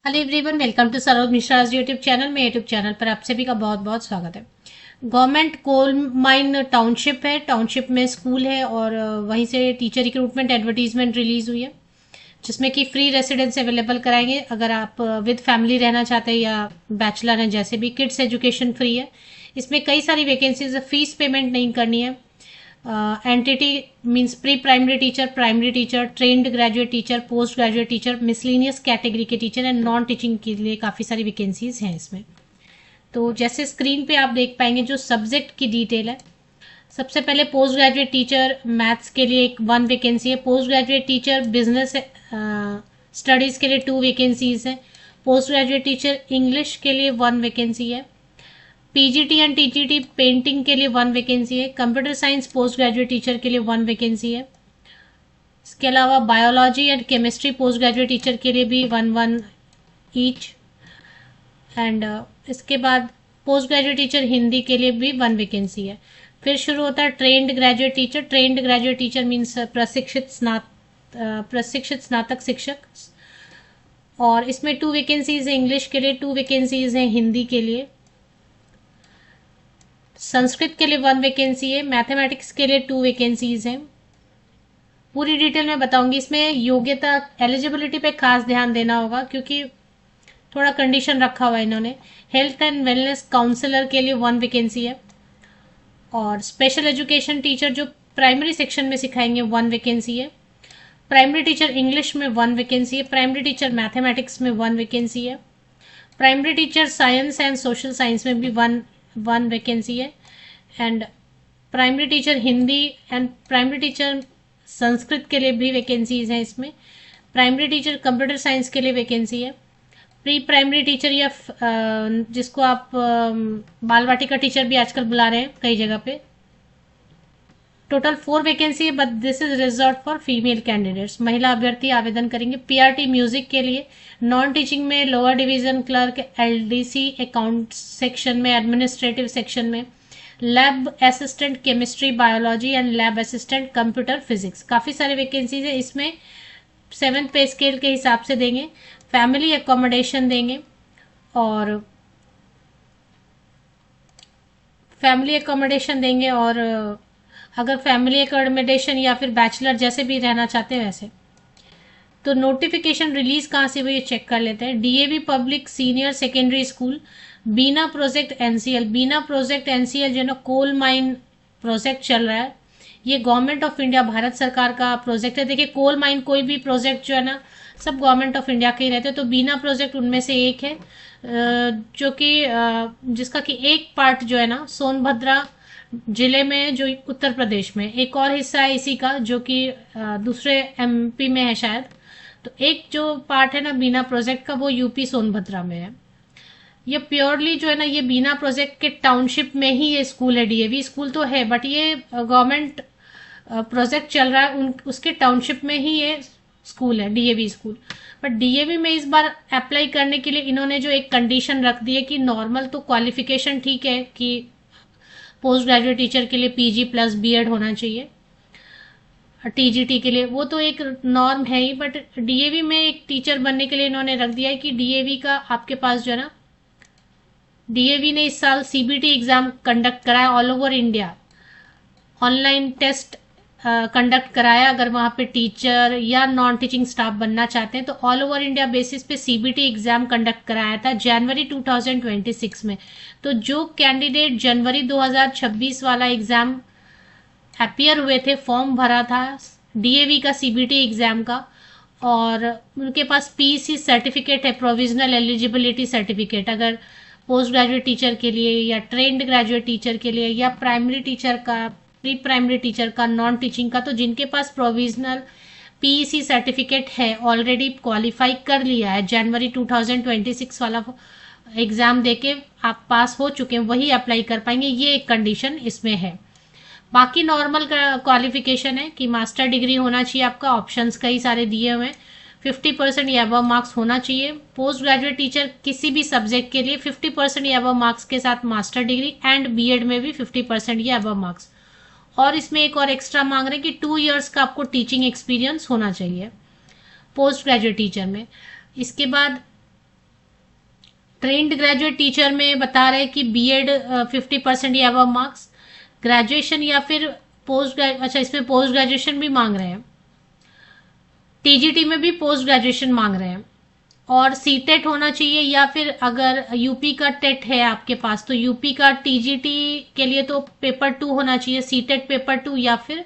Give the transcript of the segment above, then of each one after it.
Hello everyone, welcome to Saroj Mishra YouTube channel में। YouTube channel पर आप सभी का बहुत बहुत स्वागत है। गवर्नमेंट कोल माइन टाउनशिप है, टाउनशिप में स्कूल है और वहीं से टीचर रिक्रूटमेंट एडवर्टीजमेंट रिलीज हुई है, जिसमें कि फ्री रेसिडेंस अवेलेबल कराएंगे अगर आप विद फैमिली रहना चाहते हैं या बैचलर हैं। जैसे भी किड्स एजुकेशन फ्री है। इसमें कई सारी वैकेंसीज है, फीस पेमेंट नहीं करनी है। NTT means pre primary teacher, trained graduate teacher, post graduate teacher, miscellaneous category के टीचर एंड नॉन टीचिंग के लिए काफ़ी सारी वैकेंसीज हैं इसमें। तो जैसे स्क्रीन पे आप देख पाएंगे जो सब्जेक्ट की डिटेल है। सबसे पहले पोस्ट ग्रेजुएट टीचर मैथ्स के लिए एक 1 वैकेंसी है। Post graduate teacher business studies के लिए 2 वैकेंसीज हैं। पोस्ट ग्रेजुएट टीचर इंग्लिश के लिए 1 वैकेंसी है। पीजीटी एंड टीजीटी पेंटिंग के लिए 1 वैकेंसी है। Computer science post graduate teacher के लिए 1 वैकेंसी है। इसके अलावा biology and chemistry post graduate teacher के लिए भी 1-1 ईच। एंड इसके बाद पोस्ट ग्रेजुएट टीचर हिंदी के लिए भी 1 वैकेंसी है। फिर शुरू होता है trained graduate teacher. Trained graduate teacher means प्रशिक्षित स्नातक शिक्षक, और इसमें 2 वैकेंसीज है। इंग्लिश के लिए 2 वैकेंसीज हैं, हिंदी के लिए। संस्कृत के लिए 1 वैकेंसी है। मैथमेटिक्स के लिए 2 वैकेंसीज हैं। पूरी डिटेल में बताऊंगी। इसमें योग्यता एलिजिबिलिटी पे खास ध्यान देना होगा क्योंकि थोड़ा कंडीशन रखा हुआ है इन्होंने। हेल्थ एंड वेलनेस काउंसलर के लिए 1 वैकेंसी है, और स्पेशल एजुकेशन टीचर जो प्राइमरी सेक्शन में सिखाएंगे 1 वैकेंसी है। प्राइमरी टीचर इंग्लिश में 1 वैकेंसी है। प्राइमरी टीचर मैथमेटिक्स में 1 वैकेंसी है। Primary teacher science and social science में भी 1 वैकेंसी है। And primary teacher Hindi and primary teacher Sanskrit के लिए भी वैकेंसीज हैं इसमें। प्राइमरी टीचर कंप्यूटर साइंस के लिए वैकेंसी है। प्री प्राइमरी टीचर या जिसको आप बाल वाटिका टीचर भी आजकल बुला रहे हैं कई जगह पे। टोटल 4 वैकेंसी है, but this is reserve for female candidates. महिला अभ्यर्थी आवेदन करेंगे। पीआरटी म्यूजिक के लिए नॉन टीचिंग में lower division clerk, LDC account section में, एडमिनिस्ट्रेटिव सेक्शन में, lab assistant chemistry biology and lab assistant computer physics. काफ़ी सारे वैकेंसीज है इसमें। 7th पे स्केल के हिसाब से देंगे। फैमिली एकोमोडेशन देंगे, और अगर फैमिली एकोमोडेशन या फिर बैचलर जैसे भी रहना चाहते हैं वैसे। तो नोटिफिकेशन रिलीज कहाँ से हुई ये चेक कर लेते हैं। DAV public senior secondary school, Bina project NCL. Bina project NCL जो है ना, कोल माइन प्रोजेक्ट चल रहा है। ये गवर्नमेंट ऑफ इंडिया, भारत सरकार का प्रोजेक्ट है। देखिए, कोल माइन कोई भी प्रोजेक्ट जो है ना, सब गवर्नमेंट ऑफ इंडिया के ही रहते हैं। तो बीना प्रोजेक्ट उनमें से एक है, जो कि जिसका कि एक पार्ट जो है ना सोनभद्रा जिले में, जो उत्तर प्रदेश में। एक और हिस्सा है इसी का जो कि दूसरे एमपी में है शायद। तो एक जो पार्ट है ना बीना प्रोजेक्ट का, वो यूपी सोनभद्रा में है। ये प्योरली जो है ना, ये बीना प्रोजेक्ट के टाउनशिप में ही ये स्कूल है। डीएवी स्कूल तो है, बट ये गवर्नमेंट प्रोजेक्ट चल रहा है उसके टाउनशिप में ही ये स्कूल है, डीएवी स्कूल। बट डीएवी में इस बार अप्लाई करने के लिए इन्होंने जो एक कंडीशन रख दी है कि नॉर्मल तो क्वालिफिकेशन ठीक है कि पोस्ट ग्रेजुएट टीचर के लिए पीजी प्लस बीएड होना चाहिए। टीजीटी के लिए वो तो एक नॉर्म है ही, बट डीएवी में एक टीचर बनने के लिए इन्होंने रख दिया है कि डीएवी का आपके पास जो है ना, डीएवी ने इस साल सीबीटी एग्जाम कंडक्ट कराया all over India. Online test conduct कराया। अगर वहां पे टीचर या नॉन टीचिंग स्टाफ बनना चाहते हैं तो ऑल ओवर इंडिया बेसिस पे सीबीटी एग्जाम कंडक्ट कराया था जनवरी 2026 में। तो जो कैंडिडेट जनवरी 2026 वाला एग्जाम अपीयर हुए थे, फॉर्म भरा था डीएवी का सीबीटी एग्जाम का, और उनके पास पीसी सर्टिफिकेट है, प्रोविजनल एलिजिबिलिटी सर्टिफिकेट, अगर पोस्ट ग्रेजुएट टीचर के लिए या ट्रेन्ड ग्रेजुएट टीचर के लिए या प्राइमरी टीचर का, प्री प्राइमरी टीचर का, नॉन टीचिंग का, तो जिनके पास प्रोविजनल पीईसी सर्टिफिकेट है, ऑलरेडी क्वालिफाई कर लिया है, जनवरी 2026 वाला एग्जाम देके आप पास हो चुके हैं, वही अप्लाई कर पाएंगे। ये एक कंडीशन इसमें है। बाकी नॉर्मल क्वालिफिकेशन है कि मास्टर डिग्री होना चाहिए आपका। ऑप्शंस कई सारे दिए हुए हैं। 50% या अबव मार्क्स होना चाहिए। पोस्ट ग्रेजुएट टीचर किसी भी सब्जेक्ट के लिए 50% या अबव मार्क्स के साथ मास्टर डिग्री, एंड बीएड में भी 50% या अबव मार्क्स। और इसमें एक और एक्स्ट्रा मांग रहे हैं कि 2 इयर्स का आपको टीचिंग एक्सपीरियंस होना चाहिए पोस्ट ग्रेजुएट टीचर में। इसके बाद ट्रेंड ग्रेजुएट टीचर में बता रहे हैं कि बीएड 50% या अबव मार्क्स, ग्रेजुएशन या फिर पोस्ट, अच्छा इसमें पोस्ट ग्रेजुएशन भी मांग रहे हैं, टीजीटी में भी पोस्ट ग्रेजुएशन मांग रहे हैं, और सीटेट होना चाहिए, या फिर अगर यूपी का टेट है आपके पास तो यूपी का टीजीटी के लिए तो पेपर 2 होना चाहिए, सीटेट पेपर 2, या फिर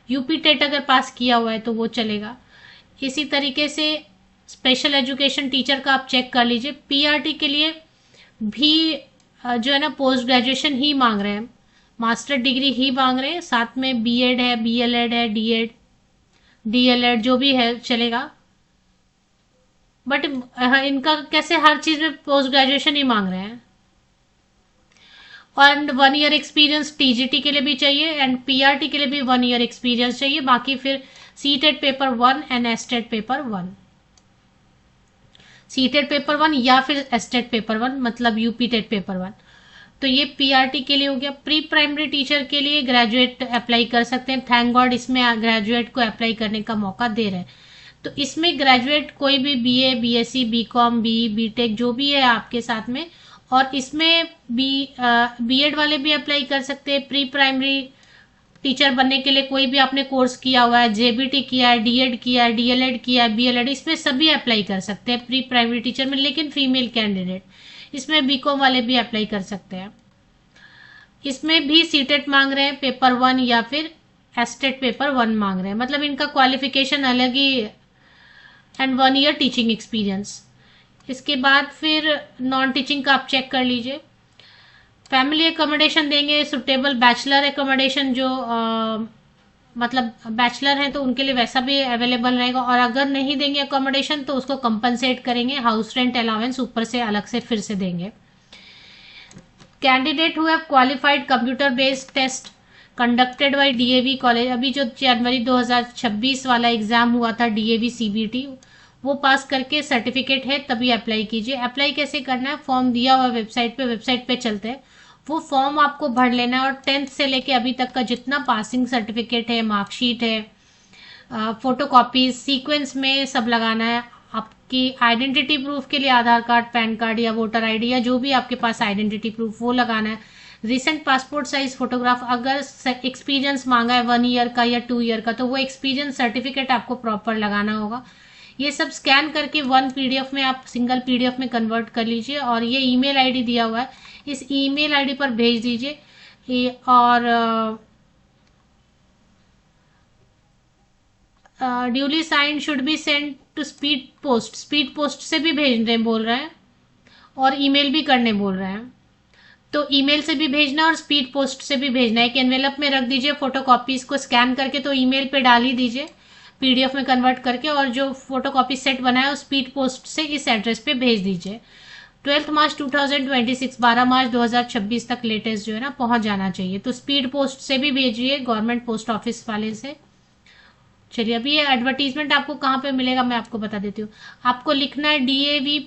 यूपी टेट अगर पास किया हुआ है तो वो चलेगा। इसी तरीके से स्पेशल एजुकेशन टीचर का आप चेक कर लीजिए। पीआरटी के लिए भी जो है ना पोस्ट ग्रेजुएशन ही मांग रहे हैं, मास्टर डिग्री ही मांग रहे हैं, साथ में बीएड है, बीएलएड है, डीएलएड जो भी है चलेगा, बट इनका कैसे हर चीज में पोस्ट ग्रेजुएशन ही मांग रहे हैं। और 1 ईयर एक्सपीरियंस टीजीटी के लिए भी चाहिए एंड पीआरटी के लिए भी 1 ईयर एक्सपीरियंस चाहिए, बाकी फिर CTET paper 1 and estate paper 1, CTET paper 1 या फिर एस्टेट पेपर 1 मतलब यूपी टेट पेपर 1। तो ये पीआरटी के लिए हो गया। प्री प्राइमरी टीचर के लिए ग्रेजुएट अप्लाई कर सकते हैं, थैंक गॉड इसमें ग्रेजुएट को अप्लाई करने का मौका दे रहे हैं। तो इसमें ग्रेजुएट कोई भी बीए, बीएससी, बीकॉम, बीटेक जो भी है आपके साथ में, और इसमें बीएड वाले भी अप्लाई कर सकते हैं। प्री प्राइमरी टीचर बनने के लिए कोई भी आपने कोर्स किया हुआ है, जेबीटी किया है, डीएड किया है, डीएलएड किया है, बीएलएड, इसमें सभी अप्लाई कर सकते हैं प्री प्राइमरी टीचर में, लेकिन फीमेल कैंडिडेट। इसमें बीकॉम वाले भी अप्लाई कर सकते हैं। इसमें भी सीटेट मांग रहे हैं पेपर 1 या फिर एस्टेट पेपर 1 मांग रहे हैं, मतलब इनका क्वालिफिकेशन अलग ही, एंड 1 ईयर टीचिंग एक्सपीरियंस। इसके बाद फिर नॉन टीचिंग का आप चेक कर लीजिए। फैमिली अकोमोडेशन देंगे, सुटेबल बैचलर अकोमोडेशन जो मतलब बैचलर हैं तो उनके लिए वैसा भी अवेलेबल रहेगा, और अगर नहीं देंगे अकोमोडेशन तो उसको कंपनसेट करेंगे, हाउस रेंट अलाउंस ऊपर से अलग से फिर से देंगे। Candidate who have qualified computer based test conducted by DAV college, अभी जो जनवरी 2026 वाला एग्जाम हुआ था डीएवी सीबीटी, वो पास करके सर्टिफिकेट है तभी अप्लाई कीजिए। अप्लाई कैसे करना है, फॉर्म दिया हुआ वेबसाइट पे चलते हैं, वो फॉर्म आपको भर लेना है, और 10th से लेके अभी तक का जितना पासिंग सर्टिफिकेट है, मार्कशीट है, फोटोकॉपीज सीक्वेंस में सब लगाना है। आपकी आइडेंटिटी प्रूफ के लिए आधार कार्ड, पैन कार्ड या वोटर आईडी या जो भी आपके पास आइडेंटिटी प्रूफ वो लगाना है। रिसेंट पासपोर्ट साइज फोटोग्राफ, अगर एक्सपीरियंस मांगा है 1 ईयर का या 2 ईयर का तो वो एक्सपीरियंस सर्टिफिकेट आपको प्रॉपर लगाना होगा। ये सब स्कैन करके 1 पीडीएफ में आप सिंगल पीडीएफ में कन्वर्ट कर लीजिए, और ये ईमेल आईडी दिया हुआ है, इस ईमेल आईडी पर भेज दीजिए। और duly sign should be send to speed post से भी भेजने बोल रहे हैं, और ईमेल भी करने बोल रहे हैं। तो ईमेल से भी भेजना और स्पीड पोस्ट से भी भेजना है, एक एनवेलप में रख दीजिए, फोटोकॉपीज को स्कैन करके तो ईमेल पे डाल ही दीजिए पीडीएफ में कन्वर्ट करके, और जो फोटोकॉपी सेट बनाया स्पीड पोस्ट से इस एड्रेस पे भेज दीजिए। 12 मार्च 2026, 12 मार्च 2026 तक लेटेस्ट जो है ना पहुंच जाना चाहिए। तो स्पीड पोस्ट से भी भेजिए, गवर्नमेंट पोस्ट ऑफिस वाले से। चलिए, अभी ये एडवर्टीजमेंट आपको कहाँ पे मिलेगा मैं आपको बता देती हूँ। आपको लिखना है डीएवी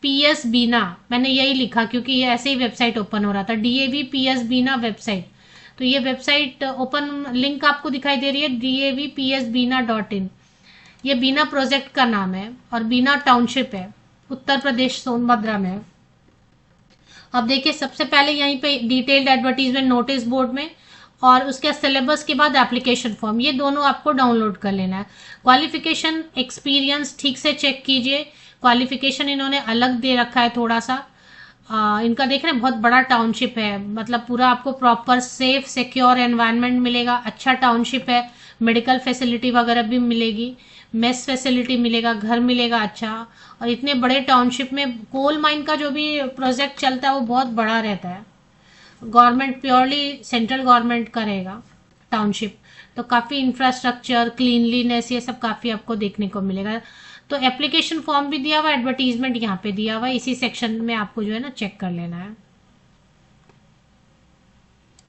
पीएस बीना, मैंने यही लिखा क्योंकि ये ऐसे ही वेबसाइट ओपन हो रहा था, डीएवी पीएस बीना वेबसाइट। तो ये वेबसाइट ओपन लिंक आपको दिखाई दे रही है davpsbina.in। ये बीना प्रोजेक्ट का नाम है और बीना टाउनशिप है, उत्तर प्रदेश सोनभद्रा में। अब देखिए, सबसे पहले यहीं पे डिटेल्ड एडवर्टीजमेंट नोटिस बोर्ड में, और उसके सिलेबस के बाद एप्लीकेशन फॉर्म, ये दोनों आपको डाउनलोड कर लेना है। क्वालिफिकेशन एक्सपीरियंस ठीक से चेक कीजिए, क्वालिफिकेशन इन्होंने अलग दे रखा है थोड़ा सा। इनका देख रहे हैं बहुत बड़ा टाउनशिप है, मतलब पूरा आपको प्रॉपर सेफ सिक्योर एनवायरनमेंट मिलेगा, अच्छा टाउनशिप है, मेडिकल फैसिलिटी वगैरह भी मिलेगी, मेस फैसिलिटी मिलेगा, घर मिलेगा अच्छा। और इतने बड़े टाउनशिप में कोल माइन का जो भी प्रोजेक्ट चलता है वो बहुत बड़ा रहता है, गवर्नमेंट प्योरली सेंट्रल गवर्नमेंट का रहेगा टाउनशिप, तो काफ़ी इंफ्रास्ट्रक्चर, क्लीनलीनेस, ये सब काफ़ी आपको देखने को मिलेगा। तो एप्लीकेशन फॉर्म भी दिया हुआ है, एडवर्टीजमेंट यहाँ पे दिया हुआ है, इसी सेक्शन में आपको जो है ना चेक कर लेना है।